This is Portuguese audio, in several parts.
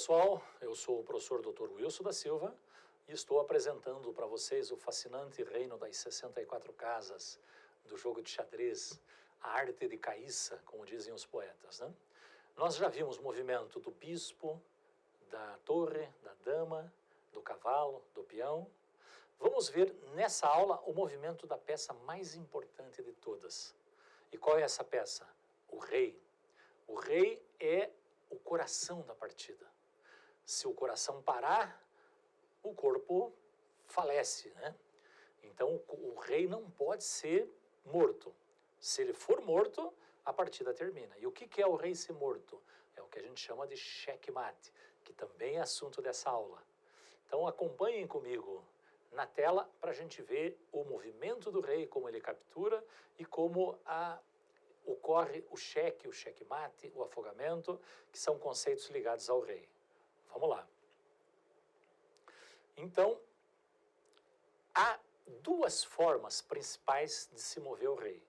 pessoal, eu sou o professor Dr. Wilson da Silva e estou apresentando para vocês o fascinante reino das 64 casas do jogo de xadrez, a arte de caíça, como dizem os poetas, né? Nós já vimos o movimento do bispo, da torre, da dama, do cavalo, do peão. Vamos ver nessa aula o movimento da peça mais importante de todas. E qual é essa peça? O rei. O rei é o coração da partida. Se o coração parar, o corpo falece, né? Então o rei não pode ser morto. Se ele for morto, a partida termina. E o que é o rei ser morto? É o que a gente chama de checkmate, que também é assunto dessa aula. Então acompanhem comigo na tela para a gente ver o movimento do rei, como ele captura e como ocorre o cheque, o checkmate, o afogamento, que são conceitos ligados ao rei. Vamos lá. Então, há duas formas principais de se mover o rei.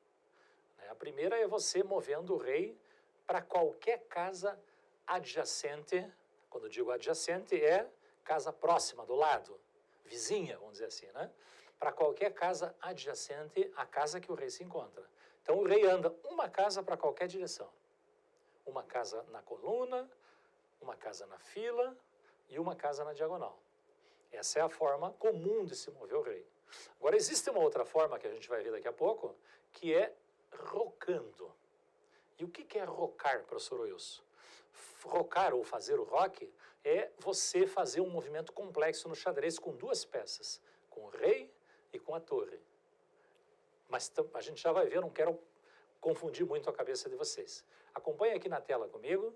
A primeira é você movendo o rei para qualquer casa adjacente. Quando digo adjacente, é casa próxima, do lado, vizinha, vamos dizer assim, né? Para qualquer casa adjacente à casa que o rei se encontra. Então, o rei anda uma casa para qualquer direção. Uma casa na coluna, uma casa na fila e uma casa na diagonal. Essa é a forma comum de se mover o rei. Agora, existe uma outra forma que a gente vai ver daqui a pouco, que é rocando. E o que é rocar, professor Wilson? Rocar ou fazer o roque é você fazer um movimento complexo no xadrez com duas peças, com o rei e com a torre. Mas a gente já vai ver, eu não quero confundir muito a cabeça de vocês. Acompanhe aqui na tela comigo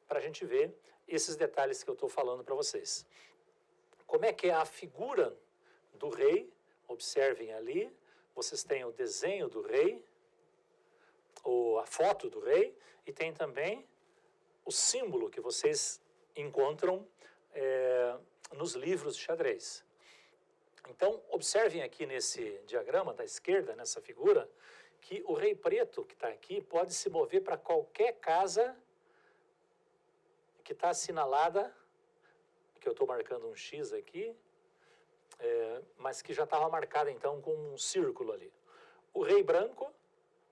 para a gente ver esses detalhes que eu estou falando para vocês. Como é que é a figura do rei? Observem ali, vocês têm o desenho do rei, ou a foto do rei, e tem também o símbolo que vocês encontram nos livros de xadrez. Então, observem aqui nesse diagrama da esquerda, nessa figura, que o rei preto que está aqui pode se mover para qualquer casa que está assinalada, que eu estou marcando um X aqui, mas que já estava marcada então com um círculo ali. O rei branco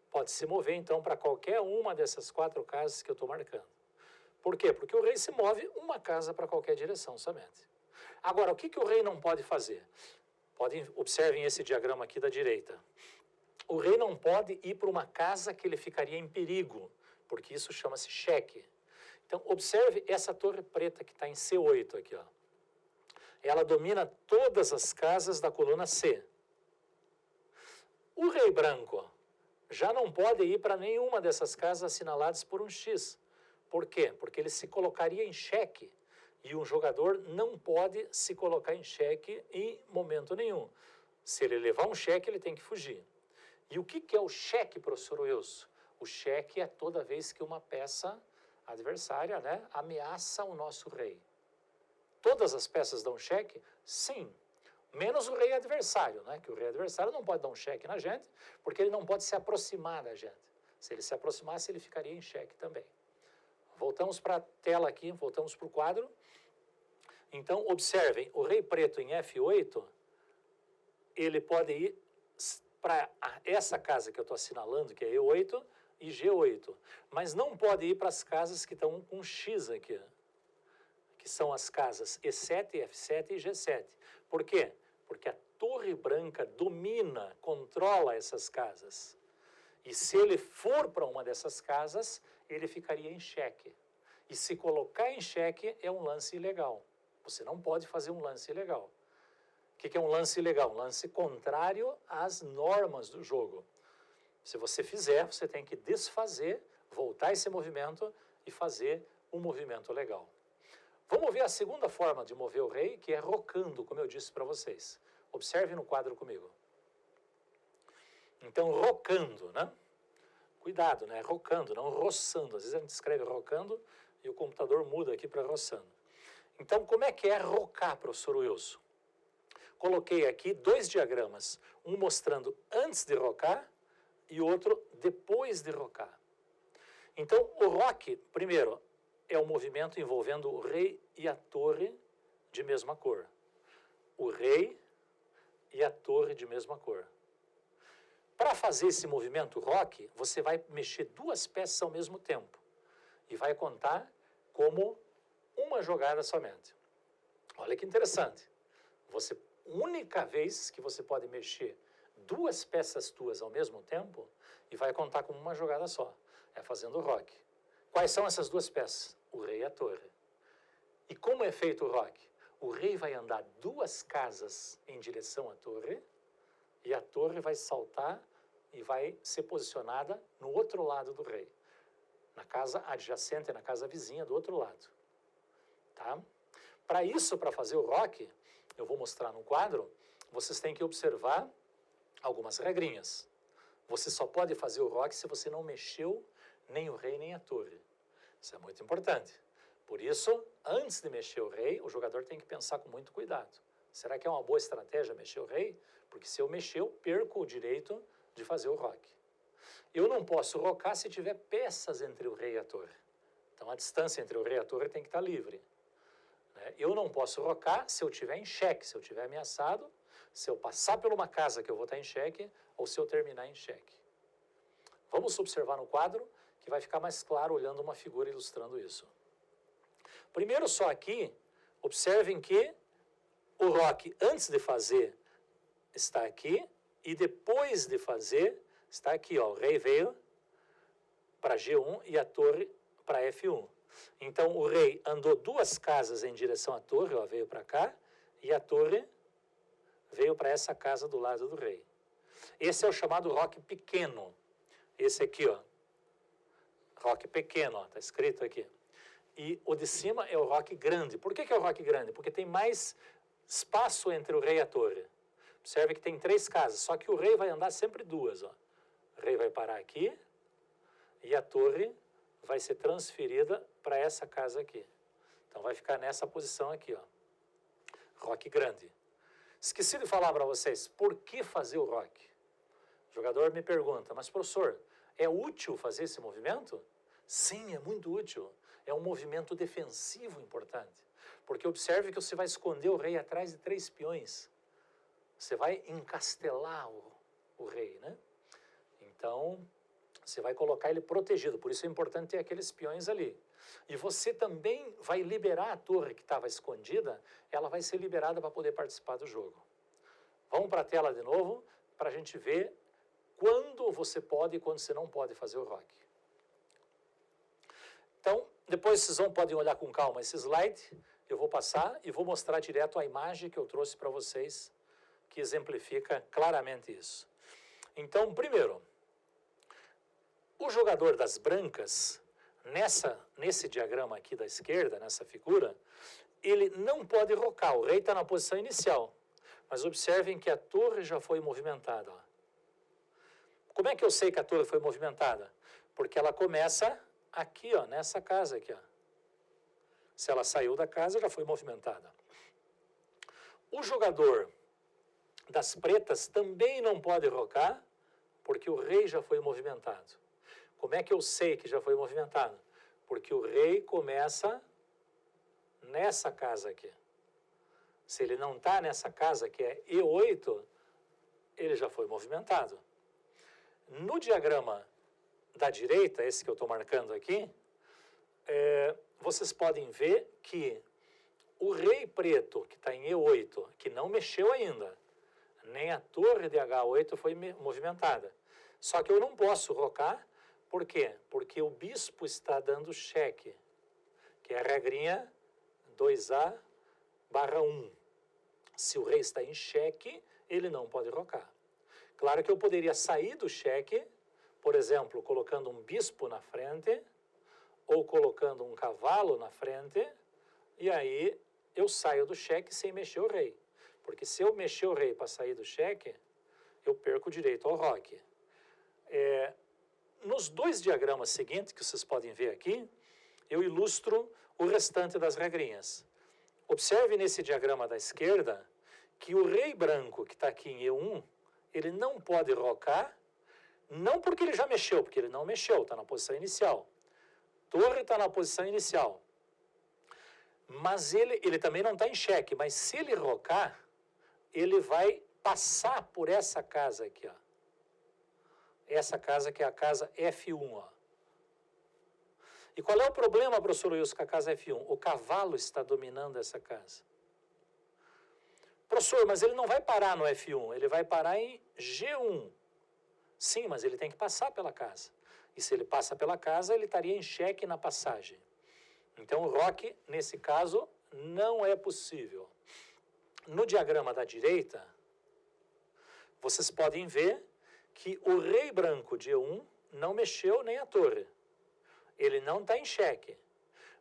pode se mover então para qualquer uma dessas quatro casas que eu estou marcando. Por quê? Porque o rei se move uma casa para qualquer direção somente. Agora, o que o rei não pode fazer? Observem esse diagrama aqui da direita. O rei não pode ir para uma casa que ele ficaria em perigo, porque isso chama-se cheque. Então, observe essa torre preta que está em C8 aqui, ó. Ela domina todas as casas da coluna C. O rei branco já não pode ir para nenhuma dessas casas assinaladas por um X. Por quê? Porque ele se colocaria em xeque. E um jogador não pode se colocar em xeque em momento nenhum. Se ele levar um xeque, ele tem que fugir. E o que é o xeque, professor Wilson? O xeque é toda vez que uma peça adversária, né, ameaça o nosso rei. Todas as peças dão xeque? Sim. Menos o rei adversário, né? Que o rei adversário não pode dar um xeque na gente, porque ele não pode se aproximar da gente. Se ele se aproximasse, ele ficaria em xeque também. Voltamos para a tela aqui, voltamos para o quadro. Então, observem, o rei preto em F8, ele pode ir para essa casa que eu estou assinalando, que é E8 e G8. Mas não pode ir para as casas que estão com X aqui, que são as casas E7, F7 e G7. Por quê? Porque a torre branca domina, controla essas casas. E se ele for para uma dessas casas, ele ficaria em xeque. E se colocar em xeque é um lance ilegal. Você não pode fazer um lance ilegal. O que é um lance ilegal? Um lance contrário às normas do jogo. Se você fizer, você tem que desfazer, voltar esse movimento e fazer um movimento legal. Vamos ver a segunda forma de mover o rei, que é rocando, como eu disse para vocês. Observe no quadro comigo. Então, rocando, né? Cuidado, né? Rocando, não roçando. Às vezes a gente escreve rocando e o computador muda aqui para roçando. Então, como é que é rocar, professor Wilson? Coloquei aqui dois diagramas, um mostrando antes de rocar e outro depois de rocar. Então, o roque, primeiro, é o movimento envolvendo o rei e a torre de mesma cor. O rei e a torre de mesma cor. Para fazer esse movimento roque, você vai mexer duas peças ao mesmo tempo e vai contar como uma jogada somente. Olha que interessante. Única vez que você pode mexer duas peças tuas ao mesmo tempo e vai contar como uma jogada só. É fazendo o roque. Quais são essas duas peças? O rei e a torre. E como é feito o roque? O rei vai andar duas casas em direção à torre e a torre vai saltar e vai ser posicionada no outro lado do rei. Na casa adjacente, na casa vizinha do outro lado. Tá? Para isso, para fazer o roque, eu vou mostrar no quadro, vocês têm que observar algumas regrinhas. Você só pode fazer o roque se você não mexeu nem o rei nem a torre. Isso é muito importante. Por isso, antes de mexer o rei, o jogador tem que pensar com muito cuidado. Será que é uma boa estratégia mexer o rei? Porque se eu mexer, eu perco o direito de fazer o roque. Eu não posso rocar se tiver peças entre o rei e a torre. Então, a distância entre o rei e a torre tem que estar livre. Eu não posso rocar se eu estiver em xeque, se eu estiver ameaçado, se eu passar por uma casa que eu vou estar em xeque, ou se eu terminar em xeque. Vamos observar no quadro, que vai ficar mais claro olhando uma figura ilustrando isso. Primeiro, só aqui, observem que o roque, antes de fazer, está aqui, e depois de fazer, está aqui. Ó, o rei veio para G1 e a torre para F1. Então, o rei andou duas casas em direção à torre, ó, veio para cá, e a torre veio para essa casa do lado do rei. Esse é o chamado roque pequeno. Esse aqui, ó, roque pequeno, está escrito aqui. E o de cima é o roque grande. Por que é o roque grande? Porque tem mais espaço entre o rei e a torre. Observe que tem três casas, só que o rei vai andar sempre duas. Ó. O rei vai parar aqui e a torre vai ser transferida para essa casa aqui. Então vai ficar nessa posição aqui, ó. Roque grande. Esqueci de falar para vocês, por que fazer o roque? O jogador me pergunta, mas professor, é útil fazer esse movimento? Sim, é muito útil. É um movimento defensivo importante. Porque observe que você vai esconder o rei atrás de 3 peões. Você vai encastelar o rei, né? Então, você vai colocar ele protegido. Por isso é importante ter aqueles peões ali. E você também vai liberar a torre que estava escondida. Ela vai ser liberada para poder participar do jogo. Vamos para a tela de novo, para a gente ver quando você pode e quando você não pode fazer o roque. Então, depois vocês podem olhar com calma esse slide. Eu vou passar e vou mostrar direto a imagem que eu trouxe para vocês, que exemplifica claramente isso. Então, primeiro, o jogador das brancas, nesse diagrama aqui da esquerda, nessa figura, ele não pode rocar, o rei está na posição inicial. Mas observem que a torre já foi movimentada. Ó. Como é que eu sei que a torre foi movimentada? Porque ela começa aqui, ó, nessa casa aqui. Ó. Se ela saiu da casa, já foi movimentada. O jogador das pretas também não pode rocar, porque o rei já foi movimentado. Como é que eu sei que já foi movimentado? Porque o rei começa nessa casa aqui. Se ele não está nessa casa, que é E8, ele já foi movimentado. No diagrama da direita, esse que eu estou marcando aqui, vocês podem ver que o rei preto, que está em E8, que não mexeu ainda, nem a torre de H8 foi movimentada. Só que eu não posso rocar, por quê? Porque o bispo está dando cheque, que é a regrinha 2A/1. Se o rei está em cheque, ele não pode rocar. Claro que eu poderia sair do cheque, por exemplo, colocando um bispo na frente, ou colocando um cavalo na frente, e aí eu saio do cheque sem mexer o rei. Porque se eu mexer o rei para sair do cheque, eu perco o direito ao roque. Nos dois diagramas seguintes, que vocês podem ver aqui, eu ilustro o restante das regrinhas. Observe nesse diagrama da esquerda que o rei branco, que está aqui em E1, ele não pode rocar, não porque ele já mexeu, porque ele não mexeu, está na posição inicial. Torre está na posição inicial. Mas ele também não está em xeque, mas se ele rocar, ele vai passar por essa casa aqui, ó. Essa casa que é a casa F1, ó. E qual é o problema, professor Wilson, com a casa F1? O cavalo está dominando essa casa. Professor, mas ele não vai parar no F1, ele vai parar em G1. Sim, mas ele tem que passar pela casa. E se ele passa pela casa, ele estaria em xeque na passagem. Então, o roque, nesse caso, não é possível. No diagrama da direita, vocês podem ver que o rei branco de E1 não mexeu nem a torre. Ele não está em xeque,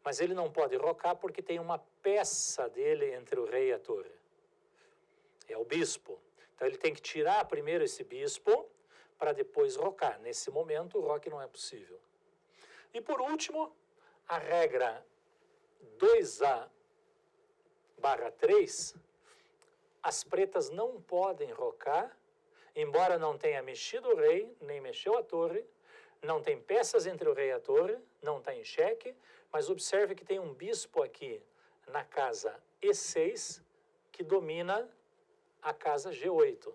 mas ele não pode rocar porque tem uma peça dele entre o rei e a torre. É o bispo. Então, ele tem que tirar primeiro esse bispo para depois rocar. Nesse momento, o roque não é possível. E, por último, a regra 2A/3, as pretas não podem rocar, embora não tenha mexido o rei, nem mexeu a torre, não tem peças entre o rei e a torre, não está em xeque, mas observe que tem um bispo aqui na casa E6 que domina a casa G8.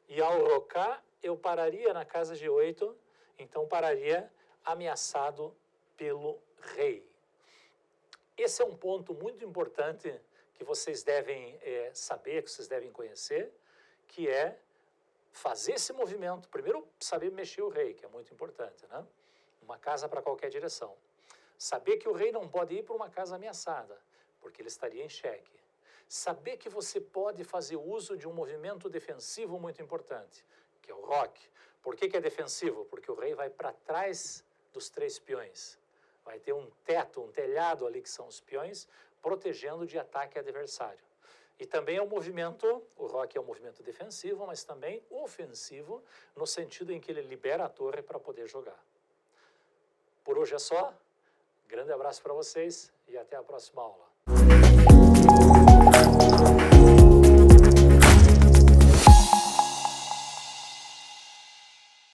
E ao rocar, eu pararia na casa G8, então pararia ameaçado pelo rei. Esse é um ponto muito importante que vocês devem saber, que vocês devem conhecer, que é fazer esse movimento. Primeiro, saber mexer o rei, que é muito importante, né? Uma casa para qualquer direção. Saber que o rei não pode ir para uma casa ameaçada, porque ele estaria em xeque. Saber que você pode fazer uso de um movimento defensivo muito importante, que é o roque. Por que é defensivo? Porque o rei vai para trás dos 3 peões. Vai ter um teto, um telhado ali, que são os peões, protegendo de ataque adversário. E também é um movimento, o roque é um movimento defensivo, mas também ofensivo, no sentido em que ele libera a torre para poder jogar. Por hoje é só. Grande abraço para vocês e até a próxima aula.